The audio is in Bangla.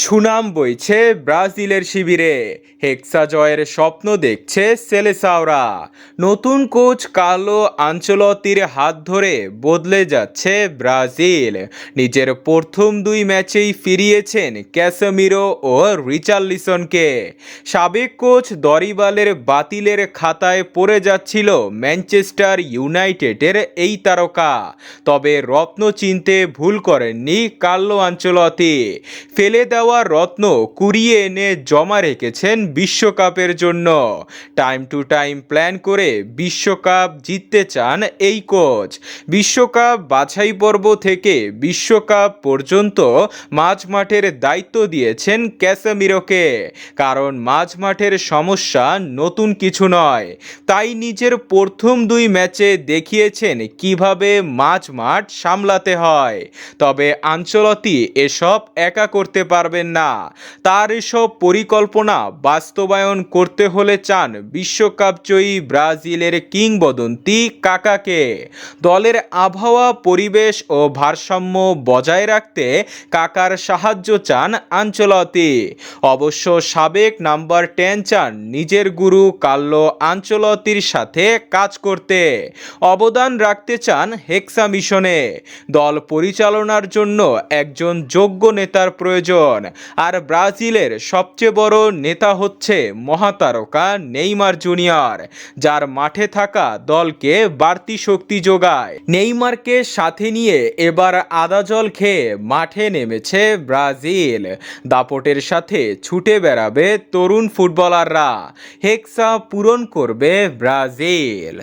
সুনাম বইছে ব্রাজিলের শিবিরে, হেক্সা জয়ের স্বপ্ন দেখছে সেলেসাওরা। নতুন কোচ কার্লো আনচেলত্তির হাত ধরে বদলে যাচ্ছে ব্রাজিল। নিজের প্রথম দুই ম্যাচেই ফিরিয়েছেন ক্যাসেমিরো ও রিচার্লিসনকে। সাবেক কোচ দরিবালের বাতিলের খাতায় পড়ে যাচ্ছিল ম্যানচেস্টার ইউনাইটেডের এই তারকা। তবে রত্ন চিনতে ভুল করেননি কার্লো আনচেলত্তি। ফেলে দেওয়া রত্ন কুড়িয়ে এনে জমা রেখেছেন বিশ্বকাপের জন্য। টাইম টু টাইম প্ল্যান করে বিশ্বকাপ জিততে চান এই কোচ। বিশ্বকাপ বাছাই পর্ব থেকে বিশ্বকাপ পর্যন্ত মাঝ মাঠের দায়িত্ব দিয়েছেন ক্যাসেমিরোকে। কারণ মাঝ মাঠের সমস্যা নতুন কিছু নয়, তাই নিজের প্রথম দুই ম্যাচে দেখিয়েছেন কিভাবে মাঝ মাঠ সামলাতে হয়। তবে আনচেলত্তি এসব একা করতে পারবেন না। তার এসব পরিকল্পনা বাস্তবায়ন করতে হলে চান বিশ্বকাপ জয়ী ব্রাজিলের কিংবদন্তি কাকাকে। দলের আবহাওয়া, পরিবেশ ও ভারসাম্য বজায় রাখতে কাকার সাহায্য চান আনচেলত্তি। অবশ্য সাবেক নাম্বার 10 চান নিজের গুরু কার্লো আনচেলত্তির সাথে কাজ করতে। অবদান রাখতে চান হেক্সা মিশনে। দল পরিচালনার জন্য একজন যোগ্য নেতার প্রয়োজন। আর ব্রাজিলের সবচেয়ে বড় নেতা হচ্ছে মহাতারকা নেইমার জুনিয়র, যার মাঠে থাকা দলকে বাড়তি শক্তি যোগায়। নেইমারকে সাথে নিয়ে এবার আদা জল খেয়ে মাঠে নেমেছে ব্রাজিল। দাপটের সাথে ছুটে বেড়াবে তরুণ ফুটবলাররা। হেক্সা পূরণ করবে ব্রাজিল।